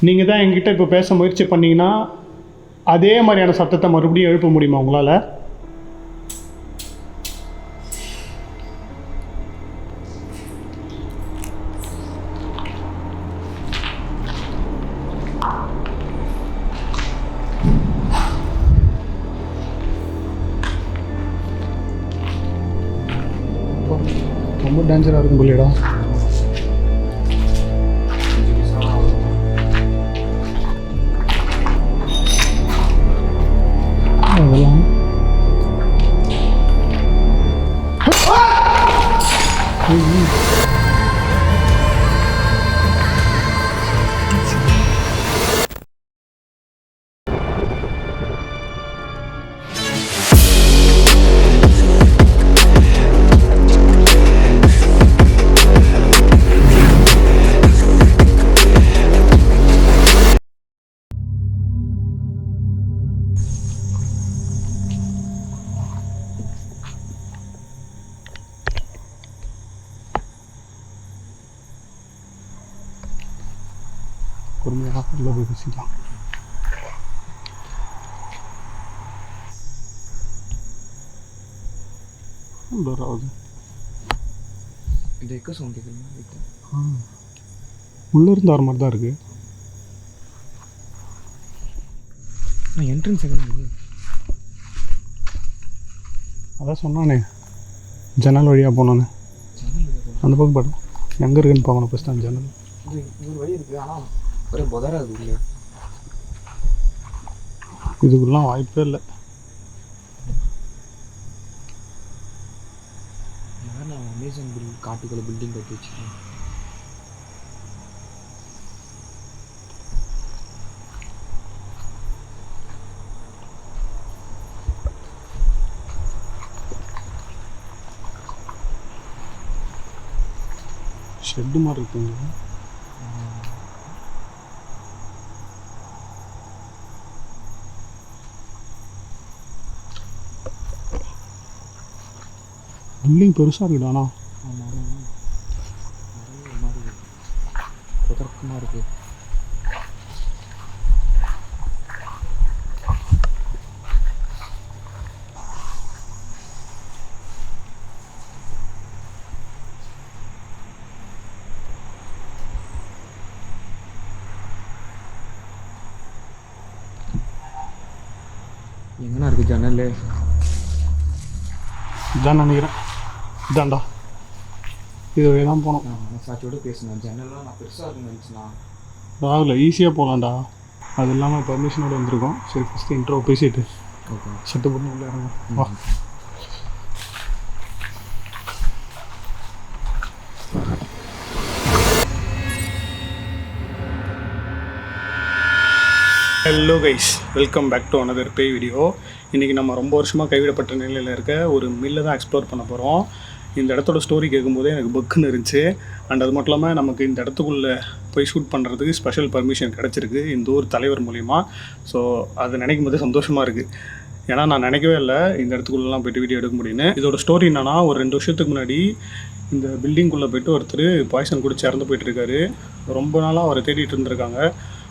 நீங்கள் தான் என்கிட்ட இப்போ பேச முயற்சி பண்ணிங்கன்னா அதே மாதிரியான சத்தத்தை மறுபடியும் எழுப்ப முடியுமா உங்களால்? ரொம்ப டேஞ்சராக இருக்கும் போலியடா. அதெல்லாம் பொறுமையாக உள்ள போய் பேசிக்கலாம். ஆகுது இந்த எக்கோ சவுண்ட் கேட்குறீங்க? உள்ளே இருந்து வர மாதிரி தான் இருக்குது. நான் என்ட்ரன்ஸ் எங்கே? அதான் சொன்னானே ஜன்னல் வழியாக போனானே. அந்த பக்கம் பாட்டு எங்கே இருக்குன்னு பார்க்கணும் ஃபஸ்ட். அந்த ஜன்னல் ஒரு வழி இருக்குது, ஆனால் ஒரே புதராது இல்லையா? இதுக்குலாம் வாய்ப்பே இல்லை. நான் அமேசான் காட்டுக்குள்ள பில்டிங் கட்டி வச்சுருக்கேன். ஷெட்டு மாதிரி இருக்குங்க. பில்டிங் பெருசாக இருக்குடாண்ணா. புதர்க்கமாக இருக்குது. எங்கண்ணா இருக்குது ஜன்னல்? இதான் நினைக்கிறேன். இதாண்டா இது தான் போனோம். சாட்சியோடு பேசினேன். ஜன்னல்லாம் நான் பெருசாக இருக்குன்னு நினச்சினா ராகுல ஈஸியாக போகலாம்டா. அது இல்லாமல் பர்மிஷனோடு வந்திருக்கோம். சரி ஃபஸ்ட்டு இன்ட்ரோ பேசிட்டு ஓகே செட்டு பண்ணி உள்ளே இறங்கும். வா. Hello guys, welcome back to another பேய் வீடியோ. இன்றைக்கி நம்ம ரொம்ப வருஷமாக கைவிடப்பட்ட நிலையில் இருக்க ஒரு மில்லை தான் எக்ஸ்ப்ளோர் பண்ண போகிறோம். இந்த இடத்தோட ஸ்டோரி கேட்கும்போதே எனக்கு பக்குன்னு இருந்துச்சு. அண்ட் அது மட்டும் இல்லாமல் நமக்கு இந்த இடத்துக்குள்ளே போய் ஷூட் பண்ணுறதுக்கு ஸ்பெஷல் பர்மிஷன் கிடச்சிருக்கு இந்த ஊர் தலைவர் மூலிமா. ஸோ அது நினைக்கும் போதே சந்தோஷமாக இருக்குது. ஏன்னா நான் நினைக்கவே இல்லை இந்த இடத்துக்குள்ளெலாம் போய்ட்டு வீடியோ எடுக்க முடியும்னு. இதோட ஸ்டோரி என்னன்னா, ஒரு 2 வருஷத்துக்கு முன்னாடி இந்த பில்டிங்குள்ளே போய்ட்டு ஒருத்தர் பாய்சன் குடிச்சு இறந்து போயிட்டுருக்காரு. ரொம்ப நாளாக அவரை தேடிட்டு இருந்திருக்காங்க.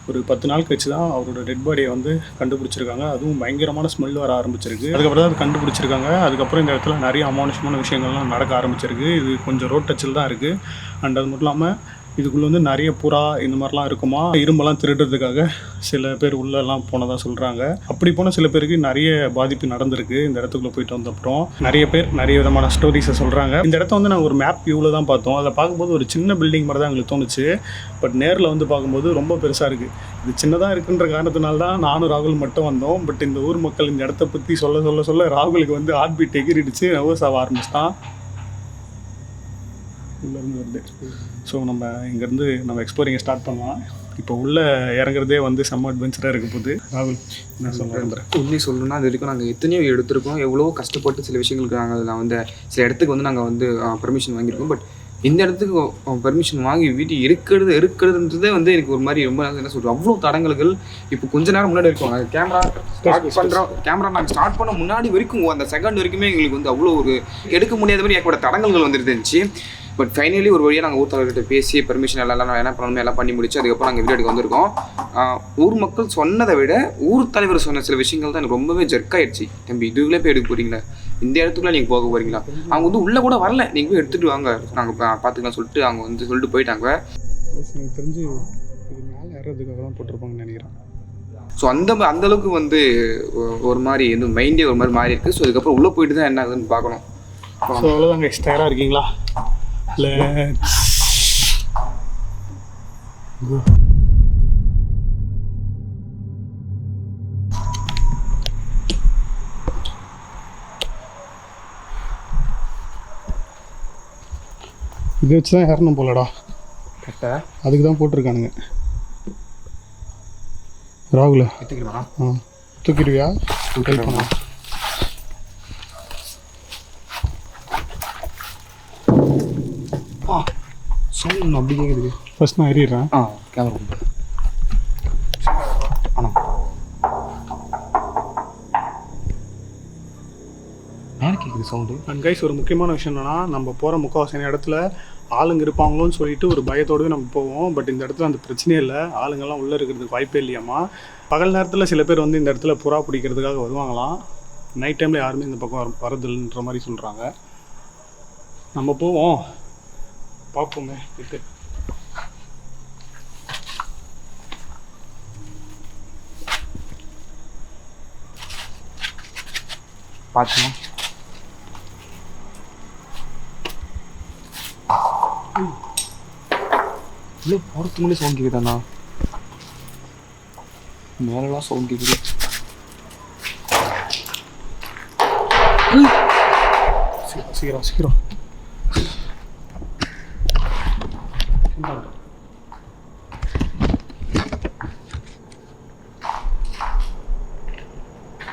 ஒரு 10 நாள் கழிச்சு தான் அவரோட டெட் பாடியை வந்து கண்டுபிடிச்சிருக்காங்க. அதுவும் பயங்கரமான ஸ்மெல் வர ஆரம்பிச்சிருக்கு. அதுக்கப்புறம் தான் அது கண்டுபிடிச்சிருக்காங்க. அதுக்கப்புறம் இந்த இடத்துல நிறைய அமானுஷமான விஷயங்கள்லாம் நடக்க ஆரம்பிச்சிருக்கு. இது கொஞ்சம் ரோட் டச்சில் தான் இருக்குது. அண்ட் அது மட்டும் இல்லாமல் இதுக்குள்ளே வந்து நிறைய புறா இந்த மாதிரிலாம் இருக்குமா. இரும்பெல்லாம் திருடுறதுக்காக சில பேர் உள்ளெல்லாம் போனதாக சொல்கிறாங்க. அப்படி போன சில பேருக்கு நிறைய பாதிப்பு நடந்திருக்கு இந்த இடத்துக்குள்ளே போயிட்டு வந்தப்புறம். நிறைய பேர் நிறைய விதமான ஸ்டோரிஸை சொல்கிறாங்க. இந்த இடத்த வந்து நாங்கள் ஒரு மேப் வியூவில் தான் பார்த்தோம். அதில் பார்க்கும்போது ஒரு சின்ன பில்டிங் மாதிரி தான் எங்களுக்கு தோணுச்சு. பட் நேரில் வந்து பார்க்கும்போது ரொம்ப பெருசாக இருக்குது. இது சின்னதாக இருக்குன்ற காரணத்தினால தான் நானும் ராகுல் மட்டும் வந்தோம். பட் இந்த ஊர் மக்கள் இந்த இடத்த பற்றி சொல்ல ராகுலுக்கு வந்து ஹார்ட் பீட் எகிரிடுச்சு, நர்வஸ் ஆக ஆரம்பிச்சிட்டான். உள்ளேருந்து வருது. ஸோ நம்ம இங்கேருந்து நம்ம எக்ஸ்ப்ளோரிங்கை ஸ்டார்ட் பண்ணலாம். இப்போ உள்ளே இறங்குறதே வந்து செம்ம அட்வென்ச்சராக இருக்க போகுது. ராகுல் என்ன சொல்கிறேன்? உண்மை சொல்லணும்னா அது வரைக்கும் நாங்கள் எத்தனையோ எடுத்திருக்கோம். எவ்வளோ கஷ்டப்பட்டு சில விஷயங்களுக்கு நாங்கள் வந்து சில இடத்துக்கு வந்து நாங்கள் வந்து பர்மிஷன் வாங்கியிருக்கோம். பட் இந்த இடத்துக்கு பர்மிஷன் வாங்கி வீட்டு இருக்கிறதுன்றதே வந்து எனக்கு ஒரு மாதிரி ரொம்ப என்ன சொல்கிறோம், அவ்வளோ தடங்கல்கள். இப்போ கொஞ்ச நேரம் முன்னாடி இருக்கும் நாங்கள் கேமரா நாங்கள் ஸ்டார்ட் பண்ண முன்னாடி வரைக்கும் அந்த செகண்ட் வரைக்குமே எங்களுக்கு வந்து அவ்வளோ ஒரு எடுக்க முடியாத மாதிரி ஏற்பட்ட தடங்கல்கள் வந்துட்டு இருந்துச்சு. பட் ஃபைனலி ஒரு வழியாக நாங்கள் ஊர் தலைவர்கிட்ட பேசி பர்மிஷன் எல்லாம் என்ன பண்ணணுமோ எல்லாம் பண்ணி முடிச்சு அதுக்கப்புறம் நாங்கள் வீடியோ எடுக்க வந்திருக்கோம். ஊர் மக்கள் சொன்னதை விட ஊர் தலைவர் சொன்ன சில விஷயங்கள் தான் எனக்கு ரொம்பவே ஜெர்க்காயிடுச்சு. தம்பி இதுக்குள்ளே போய் எடுக்க போகிறீங்களா, இந்த இடத்துக்குள்ள நீங்கள் போக போகிறீங்களா, அவங்க வந்து உள்ளே கூட வரல, நீங்கள் போய் எடுத்துகிட்டு வாங்க நாங்கள் பார்த்துக்கலாம் சொல்லிட்டு அவங்க வந்து சொல்லிட்டு போயிட்டாங்க. எனக்கு தெரிஞ்சு இது மேலே ஏறதுக்காக தான் போட்டிருப்பாங்கன்னு நினைக்கிறேன். ஸோ அந்தளவுக்கு வந்து ஒரு மாதிரி வந்து மைண்டே ஒரு மாதிரி மாறி இருக்குது. ஸோ இதுக்கப்புறம் உள்ளே போயிட்டு தான் என்ன ஆகுதுன்னு பார்க்கணும். ஸோ அவ்வளோதாங்க. தயாராக இருக்கீங்களா? இது வச்சு தான் ஏறணும் போலடா. கரெக்டாக அதுக்கு தான் போட்டிருக்கானுங்க. ராகுல எடுத்துக்கிடுவா? தூக்கிடுவியா? தூக்கிடுவா. சவுண்ட் அப்படி கேட்குது. ஃபர்ஸ்ட் நான் ஏறிடுறேன். கேமரா ஆனால் மேலே கேட்குது சவுண்டு. அண்ட் கைஸ், ஒரு முக்கியமான விஷயம் என்னென்னா, நம்ம போகிற முக்கால்வாசி இடத்துல ஆளுங்க இருப்பாங்களோன்னு சொல்லிட்டு ஒரு பயத்தோடவே நம்ம போவோம். பட் இந்த இடத்துல அந்த பிரச்சனையே இல்லை. ஆளுங்கள்லாம் உள்ளே இருக்கிறதுக்கு வாய்ப்பே இல்லையாம்மா. பகல் நேரத்தில் சில பேர் வந்து இந்த இடத்துல புறா பிடிக்கிறதுக்காக வருவாங்களாம். நைட் டைமில் யாருமே இந்த பக்கம் வரதில்லைன்ற மாதிரி சொல்கிறாங்க. நம்ம போவோம், பார்ப்போமே. இது பார்த்துமா இல்லை போகிறதுக்கு முன்னாடி சவுண்ட் கேட்குதாண்ணா? மேலெலாம் சவுண்ட் கேட்குது. சீக்கிரம் சீக்கிரம்.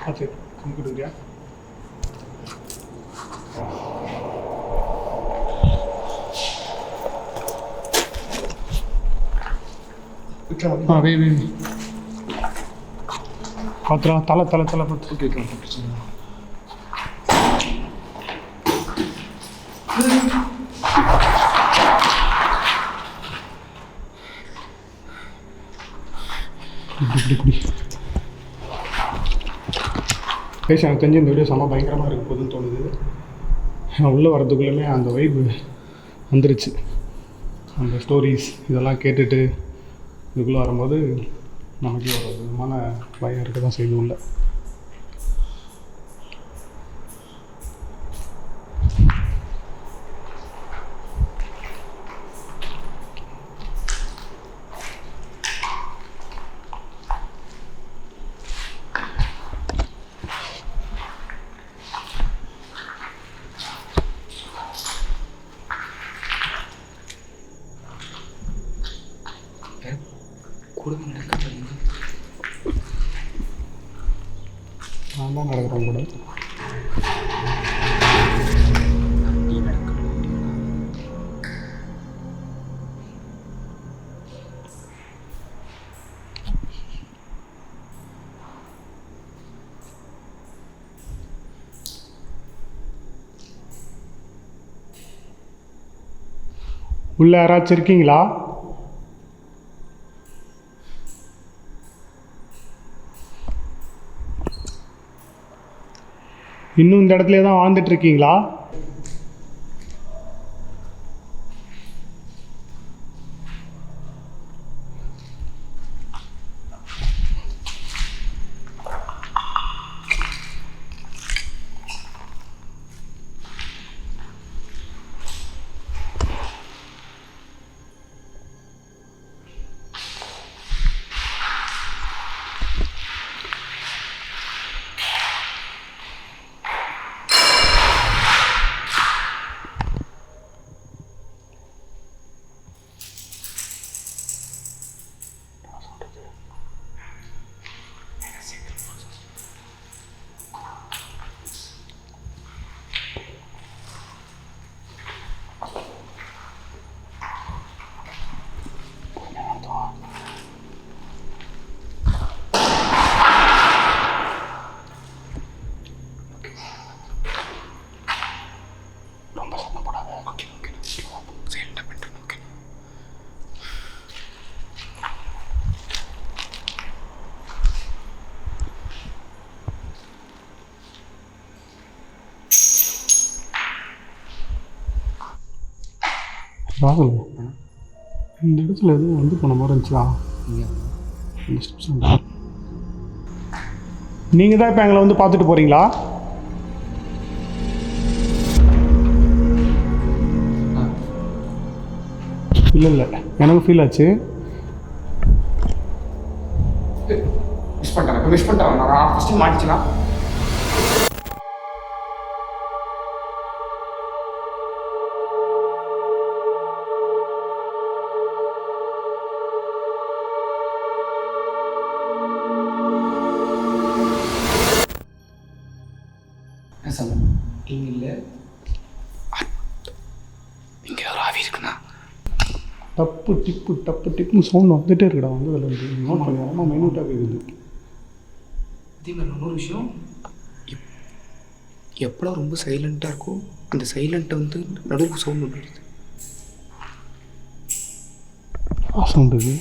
சரி, கும்பிடுங்க. பார்த்துடா. தலை தலை தலை பார்த்து கேட்கலாம். பேச எனக்கு தெரிஞ்சு இந்த வீடியோ செம்ம பயங்கரமாக இருக்க போகுதுன்னு தோணுது. நான் உள்ளே வரதுக்குள்ளேயுமே அந்த வைப்பு வந்துருச்சு. அந்த ஸ்டோரிஸ் இதெல்லாம் கேட்டுட்டு இதுக்குள்ளே வரும்போது நமக்கு ஒரு விதமான பயம் இருக்க தான் செய்யணும். இல்லை நான் தான் நடக்கிறேன் கூட. உள்ள யாராச்சும் இருக்கீங்களா? இன்னும் இந்த இடத்துல தான் வாழ்ந்துட்டு இருக்கீங்களா? ராகுல் இந்த இடத்துல எதுவும் வந்து போன மாதிரி இருந்துச்சா? நீங்கள் தான் இப்போ எங்களை வந்து பார்த்துட்டு போகிறீங்களா? இல்லை இல்லை, எனக்கு ஃபீல் ஆச்சு. மிஸ் பண்ணிட்டேன் நான் ஃபஸ்ட்டு மாட்டிச்சுனா இல்லை இங்கே ஒரு ஆவி இருக்குண்ணா. டப்பு டிப்புன்னு சவுண்ட் வந்துகிட்டே இருக்குடா. வந்து அதில் வந்து நோட் பண்ணி ரொம்ப மைனூட்டாக கேட்குது. அதே மாதிரி இன்னொரு விஷயம், எப்போலாம் ரொம்ப சைலண்ட்டாக இருக்கும் அந்த சைலண்ட்டை வந்து நடுவுக்கு சவுண்ட் வந்துடுது. சவுண்டு இது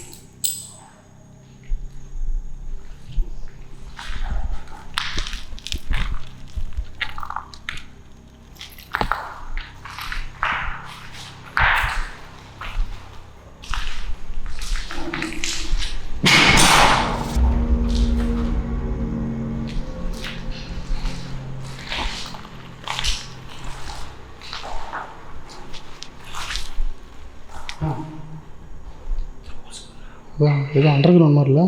ஏதோ அண்டர் கிரவுண்ட் மாதிரில.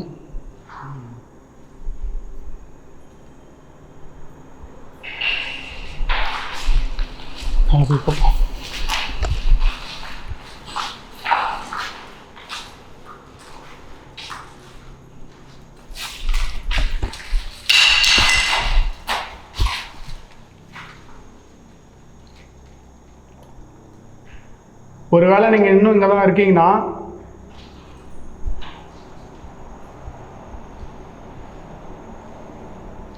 போய் பார்ப்போம். ஒருவேளை நீங்கள் இன்னும் இங்கே தான் இருக்கீங்கன்னா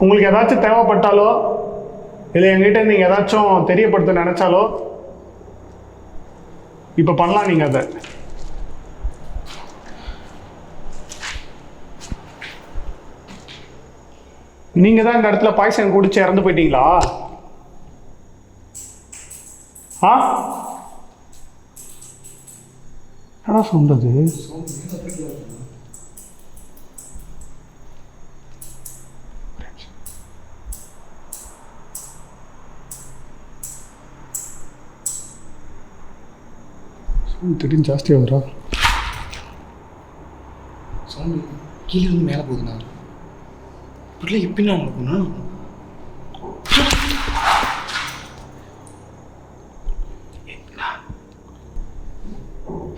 உங்களுக்கு ஏதாச்சும் தேவைப்பட்டாலோ இல்லை எங்கிட்ட நீங்கள் ஏதாச்சும் தெரியப்படுத்த நினச்சாலோ இப்போ பண்ணலாம். நீங்கள் அதை நீங்கள் தான் இந்த இடத்துல பாய்சன் குடிச்சு இறந்து போயிட்டீங்களா? என்ன சொல்றது? திடீர்னு ஜாஸ்தியாக வருதா சவுண்டு? கீழே இருந்து மேலே போகுதுண்ணா. இப்படிலாம் எப்படின்னா அவங்களுக்குண்ணா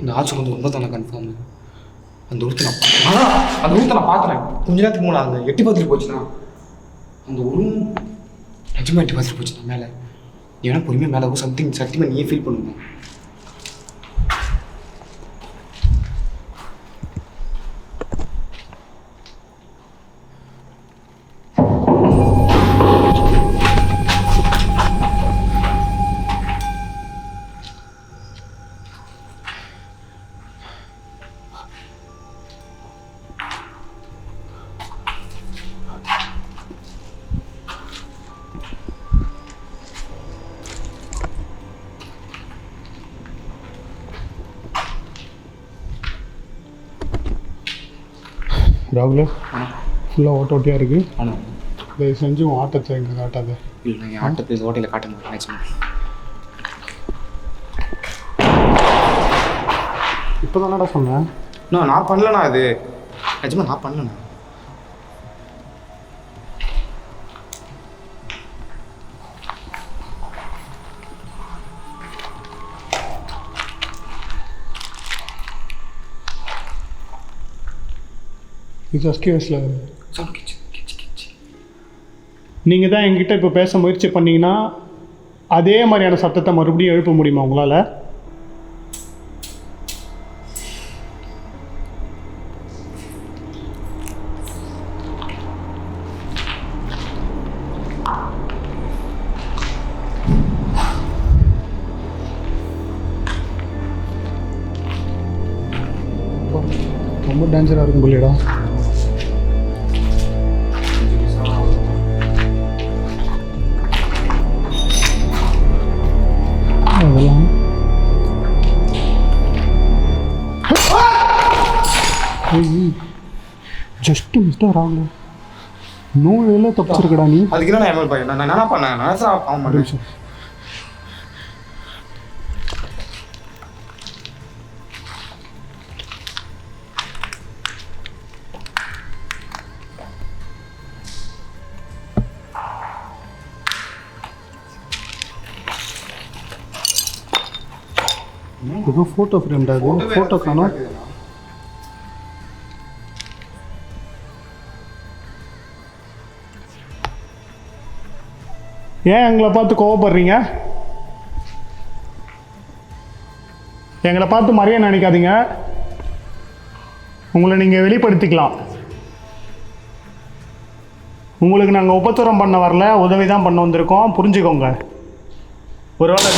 இந்த ஆச்சு வந்து ரொம்ப தானே கன்ஃபார்ம். அந்த ஊரத்தை நான் பார்க்குறேன். கொஞ்ச நேரத்துக்கு முன்னாடி அந்த எட்டி பார்த்துட்டு போச்சுண்ணா. அந்த ஒரு நிஜமாக எட்டி பார்த்துட்டு போச்சுண்ணா மேலே. நீ வேணா பொறுமையாக மேலே சம்திங் சத்தியமாக நீயே ஃபீல் பண்ணுங்க. ராகுல் ஃபுல்லாக ஓட்டியாக இருக்குது. ஆனால் இதை செஞ்சு உன் ஆட்டத்தை இங்கே காட்டாத. இல்லை நான் என் ஆட்டத்தை இந்த ஹோட்டலில் காட்ட முடியும் மேக்ஸிமம். இப்போ தானடா சொன்னேன். நான் பண்ணலண்ணா. அது நிஜமாக நான் பண்ணலண்ணா. இது எஸ்கேஎஸில் நீங்கள் தான் என்கிட்ட இப்போ பேச முயற்சி பண்ணிங்கன்னா அதே மாதிரியான சத்தத்தை மறுபடியும் எழுப்ப முடியுமா உங்களால்? ரொம்ப டேஞ்சராக இருக்கும் புள்ளிடா. அதெல்லாம் ஜஸ்ட்டு மிஸ்டர் ராகுல் நூலில் தப்பிச்சிருக்கடா நீ. அதுக்கு என்ன எம்எல் பையன் நான் என்ன பண்ணேன் நான் தான் ஆக மாட்டேன். ஏதோ ஃபோட்டோ ஃப்ரேம்டா அது. ஃபோட்டோ காணோம். ஏன் எங்களை பார்த்து கோவப்படுறீங்க? எங்களை பார்த்து மரியாதை நினைக்காதீங்க. உங்களை நீங்கள் வெளிப்படுத்திக்கலாம். உங்களுக்கு நாங்கள் உபத்திரம் பண்ண வரல, உதவி தான் பண்ண வந்திருக்கோம், புரிஞ்சுக்கோங்க. ஒருவேளை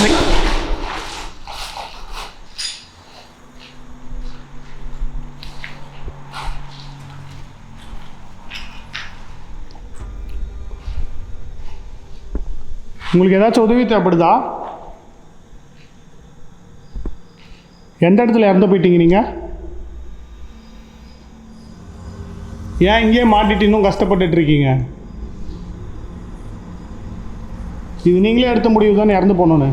உங்களுக்கு ஏதாச்சும் உதவி தேவைப்படுதா? எந்த இடத்துல இறந்து போயிட்டீங்க நீங்கள்? ஏன் இங்கேயே மாட்டிட்டு இன்னும் கஷ்டப்பட்டுட்டு இருக்கீங்க? இது நீங்களே எடுத்த முடிவு தானே இறந்து போனோன்னு.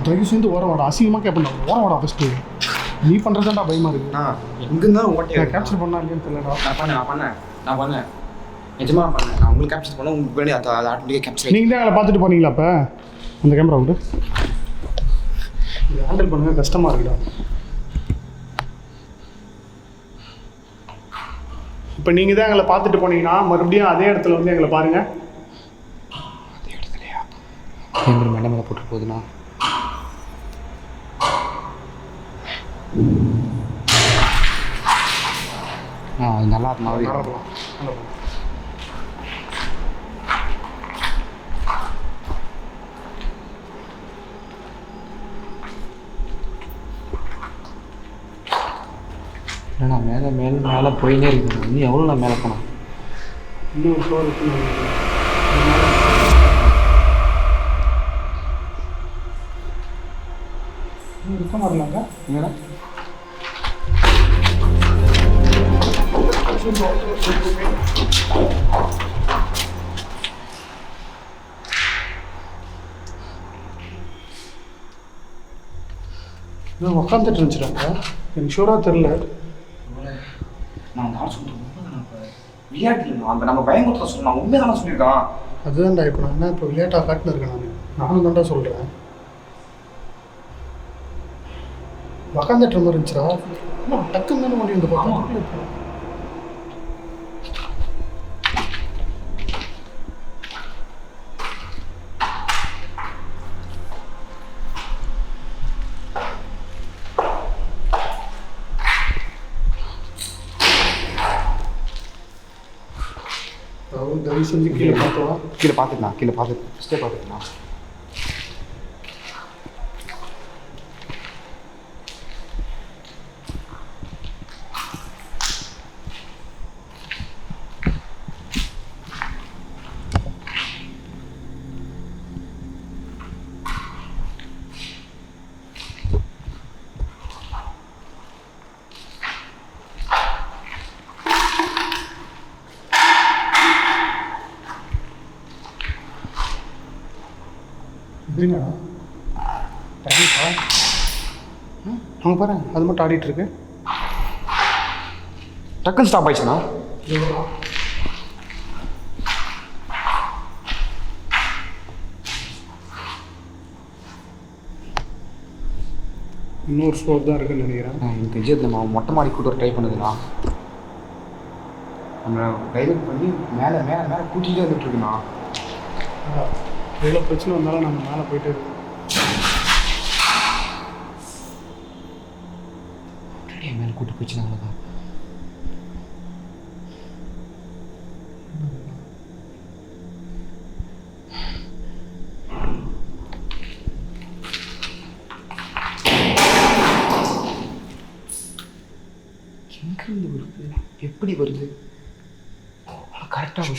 தயவு செஞ்சு ஓரவாடா. அசிங்கமாக கேட்பேன். ஓரவாடா ஃபஸ்ட்டு. நீ பண்ணுறதாண்டா பயமாக இருக்குண்ணா. எங்கேருந்தா ஓட்டே கேப்சர் பண்ணா இல்லையான்னு தெரியலடா. நான் பண்ணேன் நிஜமாக பண்ணேன். நான் உங்களுக்கு கேப்சர் பண்ணேன். உங்களுக்கு வேண்டி அதை ஆட்டோமேட்டிக்காக கேப்சர். நீங்கள் தான் எங்களை பார்த்துட்டு போனீங்களா? அப்போ அந்த கேமரா விட்டு இதை ஹேண்டில் பண்ணுங்க, கஷ்டமாக இருக்குடா. இப்போ நீங்கள் தான் எங்களை பார்த்துட்டு போனீங்கன்னா மறுபடியும் அதே இடத்துல வந்து எங்களை பாருங்கள். அதே இடத்துலையா கேமரா மேடம் மேலே போட்டு போகுதுண்ணா. அது நல்லா இருக்கும். இல்லைண்ணா மேலே மேலே மேலே போயினே இருக்குது. இன்னும் எவ்வளோ நான் மேலே போனேன்? இன்னொரு ஃப்ளோர் இருக்கு. இருக்க மாதிரிலாங்க என்னடா உட்காந்துட்டு இருந்துச்சுறாங்க. எனக்கு ஷூராக தெரில. நான் அந்த ஆள் சொல்லிட்டு விளையாட்டு அந்த நம்ம பயங்கரத்தை சொன்னோம். உண்மை தானே சொல்லியிருக்கான். அதுதான்டா இப்போ நான் என்ன இப்போ விளையாட்டாக காட்டுன்னு இருக்கேன். நானும் தான்டா சொல்கிறேன். உக்காந்துட்டு மாதிரி இருந்துச்சுடா. டக்குன்னு தானே முடியும் இந்த பக்கம். தயவு செஞ்சு கீழே பார்த்தோம். கீழே பார்த்துட்டு ஃபஸ்ட்டே பார்த்துட்டுண்ணா. அவங்க பாரு, அது மட்டும் ஆடிட்டு இருக்கு. டக்குன்னு ஸ்டாப் ஆயிடுச்சுண்ணா. இன்னொரு ஃப்ளோர் தான் இருக்குன்னு நினைக்கிறேன். எனக்கு விஜயத்தில் நான் மொட்டை மாடி கூட்டு ட்ரை பண்ணுதுண்ணா. நம்ம டைவர்ட் பண்ணி மேலே மேலே மேலே கூட்டிகிட்டே வந்துட்டுருக்குண்ணா. எவ்வளோ பிரச்சனை வந்தாலும் நம்ம மேலே போயிட்டு இருக்கோம். மேலே கூட்டு போச்சுனால தான் எங்கேருந்து வருது, எப்படி வருது, கரெக்டாக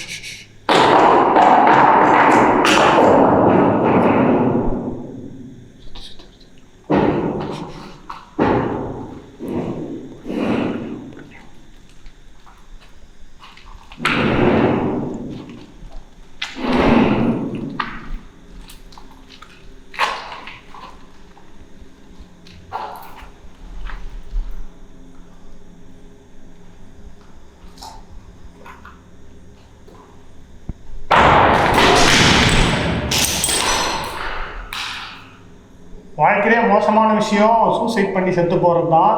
வாழ்க்கையிலே மோசமான விஷயம் சூசைட் பண்ணி செத்து போகிறது தான்.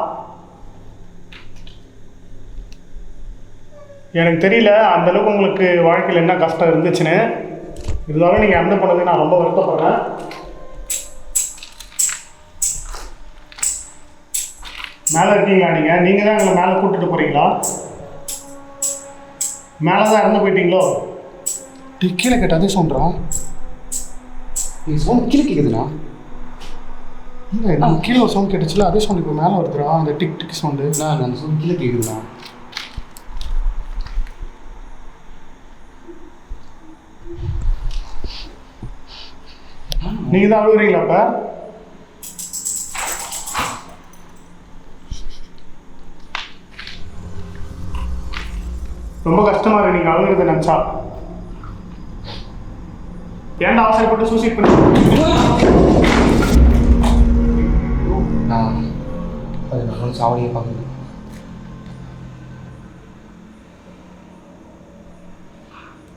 எனக்கு தெரியல அந்தளவுக்கு உங்களுக்கு வாழ்க்கையில் என்ன கஷ்டம் இருந்துச்சுன்னு. இருந்தாலும் நீங்கள் இறந்து போனது நான் ரொம்ப வருத்தப்படுறேன். மேலே இருக்கீங்களா நீங்கள் தான் எங்களை மேலே கூப்பிட்டுட்டு போகிறீங்களா? மேலே தான் இறந்து போயிட்டீங்களோ? கீழே கேட்ட அதே சொல்கிறான். நீ சவுண்ட் கீழே கேட்குதுண்ணா. இல்லை நம்ம கீழே ஒரு சவுண்ட் கேட்டுச்சுல அதே சவுண்ட் இப்போ மேலே வருதுடா. அந்த டிக் டிக் சவுண்டு. நான் அந்த சவுண்ட் கீழே கேட்குதுண்ணா. நீங்கள் தான் அழுகுறீங்களா அப்போ? ரொம்ப கஷ்டமா இருக்கு நீங்கள் அழுகுறத நினச்சா. ஏன்டா அவசரப்பட்டு சூசைட் பண்ணி சாவடியை பார்க்குது.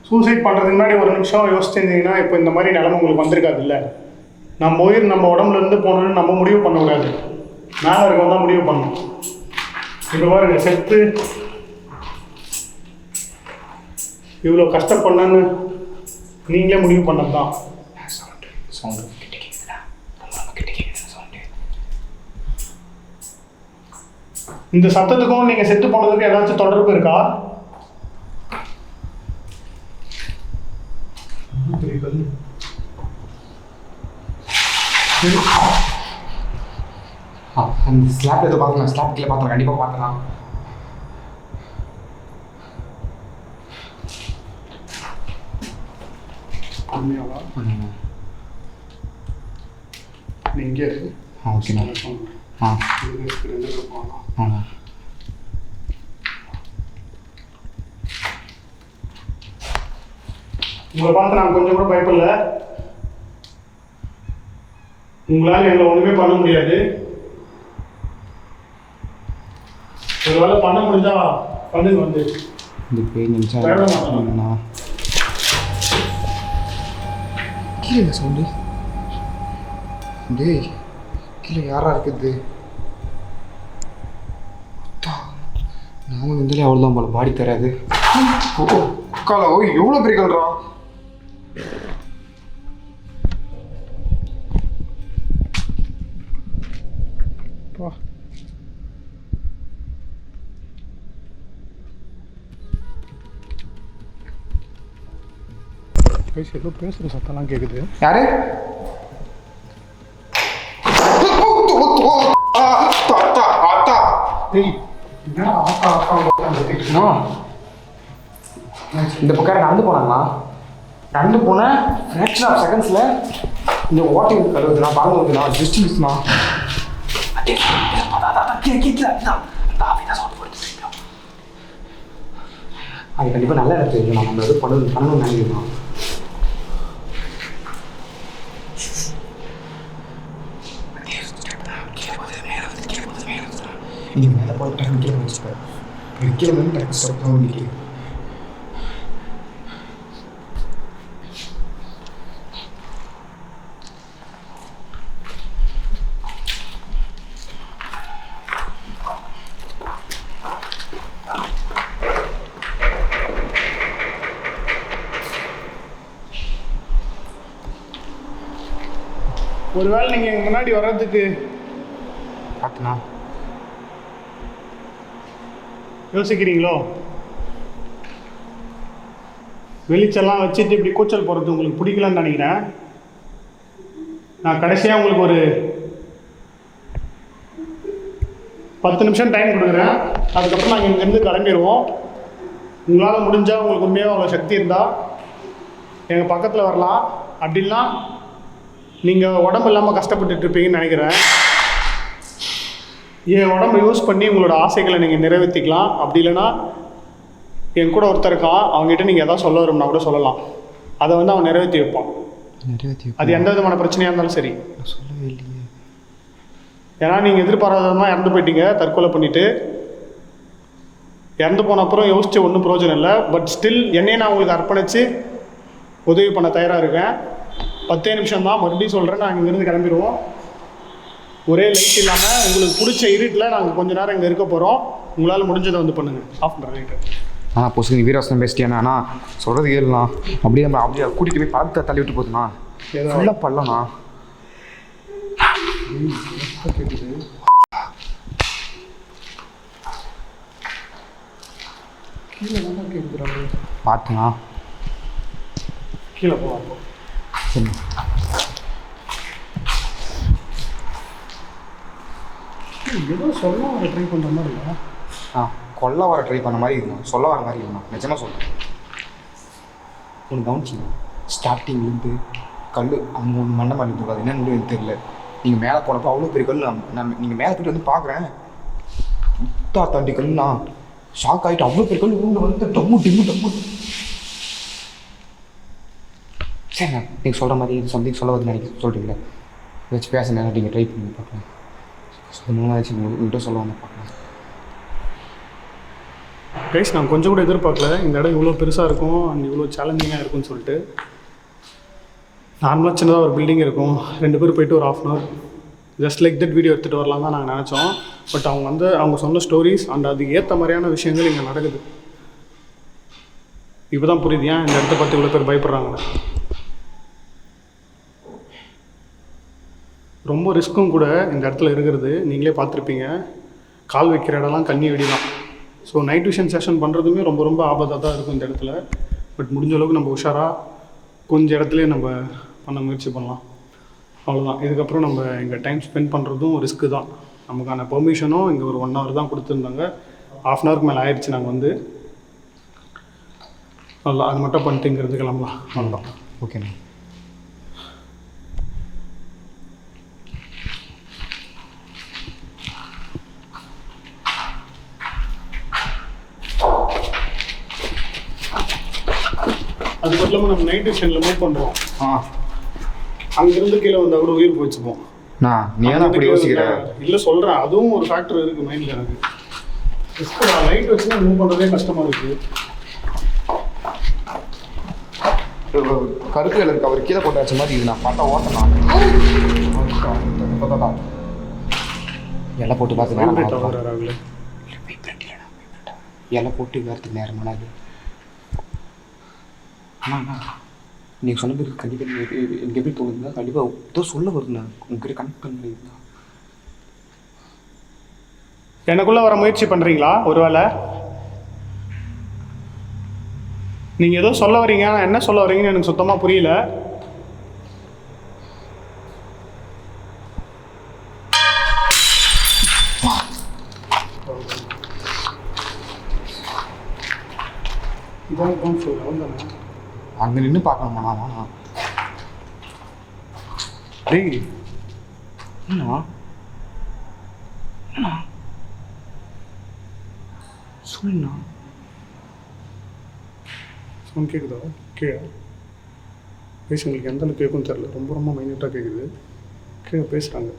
சூசைட் பண்ணுறதுக்கு முன்னாடி ஒரு நிமிஷம் யோசிச்சிருந்தீங்கன்னா இப்போ இந்த மாதிரி நிலைமை உங்களுக்கு வந்திருக்காது. இல்லை நம்ம உயிர் நம்ம உடம்புல இருந்து போகணுன்னு நம்ம முடிவு பண்ணக்கூடாது. மேலே இருக்கவங்க தான் முடிவு பண்ணணும். இப்போ பாருங்க செத்து இவ்வளோ கஷ்டப்படணுன்னு நீங்களே முடிவு பண்ணது தான். இந்த சத்தத்துக்கும் நீங்கள் செத்து போனதுக்கும் ஏதாச்சும் தொடர்பு இருக்கா? அந்த ஸ்லாப் எதுவும் பார்த்தேன். ஸ்லாப் கீழே பார்த்தேன். கண்டிப்பாக பார்த்தேன். நீங்கள் ஓகேண்ணா. உங்களை பார்த்து நான் கொஞ்சம் கூட பயப்படல. உங்களால் எங்களை ஒன்றுமே பண்ண முடியாது. ஒரு வேலை பண்ண முடிஞ்சா பண்ணுங்க. வந்து இந்த பேய் நிமிஷம் கீழே சவுண்டு. டேய் கீழே யாரா இருக்குது? நாம இருந்தாலே அவ்வளோதான் போல. பாடி தராது. ஓ காலா. ஓ எவ்வளோ பெரிய கல்றா. ஏதோ பேசுகிற சத்தம்லாம் கேட்குது. யாரு? இந்த பக்கம் நடந்து போனாங்களா? நடந்து போனேன் ஃப்ராக்ஷன் ஆஃப் செகண்ட்ஸில் இந்த ஓட்டிங் கழுவுது. நான் பாருங்க நான் ஜஸ்ட் மிஸ்ண்ணா. அது கண்டிப்பாக நல்ல இடத்துல நான் நம்ம எதுவும் பண்ணணும்னு நினைக்கிறோம். நீங்கள் மேலே போட்டு கீழே வச்சுப்பாரு. கீழே வந்து டக்கு ஸ்டெப் தான் நிற்கிறேன். ஒருவேளை நீங்கள் எங்கள் முன்னாடி வர்றதுக்கு பார்த்துண்ணா யோசிக்கிறீங்களோ? வெளிச்செல்லாம் வச்சுட்டு இப்படி கூச்சல் போகிறது உங்களுக்கு பிடிக்கலன்னு நினைக்கிறேன். நான் கடைசியாக உங்களுக்கு ஒரு 10 நிமிஷம் டைம் கொடுக்குறேன். அதுக்கப்புறம் நாங்கள் இங்கேருந்து கிளம்பிடுவோம். உங்களால் முடிஞ்சால் உங்களுக்கு உண்மையாக அவ்வளோ சக்தி இருந்தால் எங்கள் பக்கத்தில் வரலாம். அப்படின்னா நீங்கள் உடம்பு இல்லாமல் கஷ்டப்பட்டுட்டு இருப்பீங்கன்னு நினைக்கிறேன். என் உடம்பை யூஸ் பண்ணி உங்களோட ஆசைகளை நீங்கள் நிறைவேற்றிக்கலாம். அப்படி இல்லைன்னா என் கூட ஒருத்தர் இருக்கான், அவங்ககிட்ட நீங்கள் எதாவது சொல்ல வரும்னா கூட சொல்லலாம். அதை வந்து அவன் நிறைவேற்றி வைப்பான். அது எந்த விதமான பிரச்சனையாக இருந்தாலும் சரி. சொல்லவே இல்லையே. ஏன்னா நீங்கள் எதிர்பாராதமாக இறந்து போயிட்டீங்க தற்கொலை பண்ணிவிட்டு. இறந்து போன அப்புறம் யோசிச்சு ஒன்றும் பிரயோஜனம் இல்லை. பட் ஸ்டில் என்னையே நான் உங்களுக்கு அர்ப்பணித்து உதவி பண்ண தயாராக இருக்கேன். 10 நிமிஷம் தான், மறுபடியும் சொல்கிறேன். நாங்கள் இங்கேருந்து கிளம்பிடுவோம். ஒரே லைட் இல்லாமல் உங்களுக்கு பிடிச்ச இருட்டில் நாங்கள் கொஞ்ச நேரம் இங்கே இருக்க போகிறோம். உங்களால் முடிஞ்சதை வந்து பண்ணுங்கள். ஆஃப் பண்ணுற லைட்டு. பொசுக்கு நீ வீரவாசனம் பேசிட்டியாண்ணா சொல்கிறது கேளுண்ணா. அப்படியே நம்ம அப்படியே கூட்டிகிட்டு போய் பழத்தை தள்ளி விட்டு போதுண்ணா. ஃபுல்லாக பள்ளண்ணா. கீழே தான் கேட்குறாங்க. பார்த்துண்ணா கீழே போவாங்க. சரி ஏதோ சொல்ல வர ட்ரை பண்ணுற மாதிரி இல்லை. கொல்ல வர ட்ரை பண்ண மாதிரி இருக்குண்ணா. சொல்ல வர மாதிரி இருக்குண்ணா. நிஜமாக சொல்கிறேன். ஒன்று கவனிச்சிங்க. ஸ்டார்டிங்லேருந்து கல் அவங்க ஒன்று மண்ணை மாதிரி போகாது. என்னன்னு எனக்கு தெரியல. நீங்கள் மேலே போனப்போ அவ்வளோ பெரிய கல் நான் நீங்கள் மேலே போய்ட்டு வந்து பார்க்குறேன். முத்தா தாண்டி கல்லுண்ணா. ஷாக் ஆகிட்டு அவ்வளோ பெரிய கல் ஊண்டு வந்து டம்மு டம்மு. சரிண்ணா நீங்கள் சொல்கிற மாதிரி இது சம்திங் சொல்ல வந்து நினைக்க சொல்கிறீங்களே. ஏதாச்சும் பேச நேரம் நீங்கள் ட்ரை பண்ணி பார்க்கலாம். சொல்லணும்னாச்சும் உங்கள்கிட்ட சொல்ல வந்து பார்க்கலாம். கைஸ் நான் கொஞ்சம் கூட எதிர்பார்க்கல இந்த இடம் இவ்வளோ பெருசாக இருக்கும் அண்ட் இவ்வளோ சேலஞ்சிங்காக இருக்கும்னு சொல்லிட்டு. நார்மலாக சின்னதாக ஒரு பில்டிங் இருக்கும். 2 பேர் போயிட்டு ஒரு 1/2 hour just like that video எடுத்துகிட்டு வரலாம் தான் நாங்கள் நினச்சோம். பட் அவங்க சொன்ன ஸ்டோரிஸ் அண்ட் அதுக்கு ஏற்ற மாதிரியான விஷயங்கள் இங்கே நடக்குது. இப்போ தான் புரியுது ஏன் இந்த இடத்த பார்த்து இவ்வளோ பேர் பயப்படுறாங்கன்னு. ரொம்ப ரிஸ்க்கும் கூட இந்த இடத்துல இருக்கிறது. நீங்களே பார்த்துருப்பீங்க. கால் வைக்கிற இடம்லாம் கண்ணி வெடி தான். ஸோ நைட் விஷன் செஷன் பண்ணுறதுமே ரொம்ப ரொம்ப ஆபத்தாக தான் இருக்கும் இந்த இடத்துல. பட் முடிஞ்ச அளவுக்கு நம்ம உஷாராக கொஞ்சம் இடத்துலையே நம்ம பண்ண முயற்சி பண்ணலாம். அவ்வளோதான். இதுக்கப்புறம் நம்ம இங்கே டைம் ஸ்பெண்ட் பண்ணுறதும் ரிஸ்க்கு தான். நமக்கான பெர்மிஷனும் இங்கே ஒரு 1 hour தான் கொடுத்துருந்தாங்க. 1/2 hourக்கு மேலே ஆயிடுச்சு. நாங்கள் வந்து அவ்வளோ அது மட்டும் பண்ணிட்டு இங்கிறது கிளம்பலாம். அவ்வளோதான். ஓகேண்ணா. அது மட்டும் இல்லாமல் நம்ம நைட் விஷனில் மூவ் பண்ணுறோம். அங்கேருந்து கீழே வந்தால் கூட உயிர் போச்சுப்போம். நீ ஏன் அப்படி யோசிக்கிற? இல்லை சொல்கிறேன், அதுவும் ஒரு ஃபேக்டர் இருக்குது மைண்டில் எனக்கு. லைட் வச்சு மூவ் பண்ணுறதே கஷ்டமாக இருக்குது. கருத்து இருக்கு அவர் கீழே போட்டாச்சு மாதிரி இது நான் பார்த்தா ஓட்டலாம். இலை போட்டு பார்த்து நேரம் இலை போட்டு வரத்துக்கு நேரம் ஆனாது. நீங்கள் சொன்ன பேருக்கு கண்டிப்பாக எனக்கு எப்படி தோணுதுன்னா கண்டிப்பாக ஏதோ சொல்ல வருதுண்ணா. உங்ககிட்ட கனெக்ட் பண்ணிருந்தா எனக்குள்ளே வர முயற்சி பண்ணுறீங்களா? ஒருவேளை நீங்கள் ஏதோ சொல்ல வரீங்க. ஆனால் என்ன சொல்ல வரீங்கன்னு எனக்கு சுத்தமாக புரியல. அங்கே நின்று பார்க்கணுமா? நான் டேய் என்னண்ணா சொல்லுண்ணா. சவுண்ட் கேட்குதா? கீழே பேச உங்களுக்கு எந்த அளவுக்கு கேட்கும் தெரில. ரொம்ப ரொம்ப மைன்யூட்டாக கேட்குது. கீழே பேசுகிறாங்க.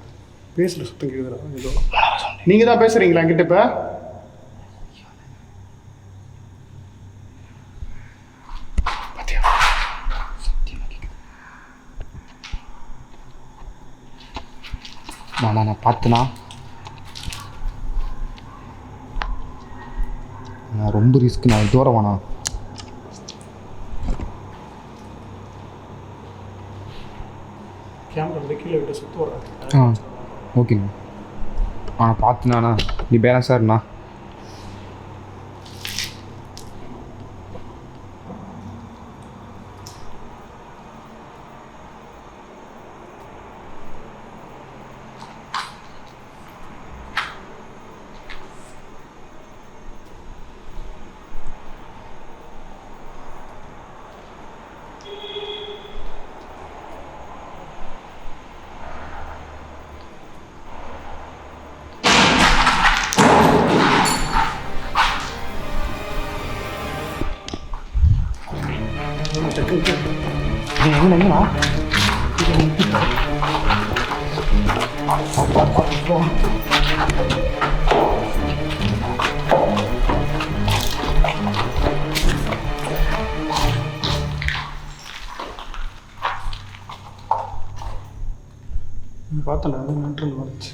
பேசுகிற சுத்தம் கேட்குதுடா. ஏதோ நீங்கள் தான் பேசுகிறீங்களா என்கிட்ட இப்போ? நான் பார்த்தேண்ணா. நான் ரொம்ப ரிஸ்க். நான் தூரம் வேணா. கேமரா கீழே விட்டு சுற்று வர்றாங்க. ஓகேண்ணா. பார்த்துண்ணா. நீ பேலன்ஸாக இருந்தா. எங்கண்ணா? பார்த்தேன் நான் நின்று வந்துச்சு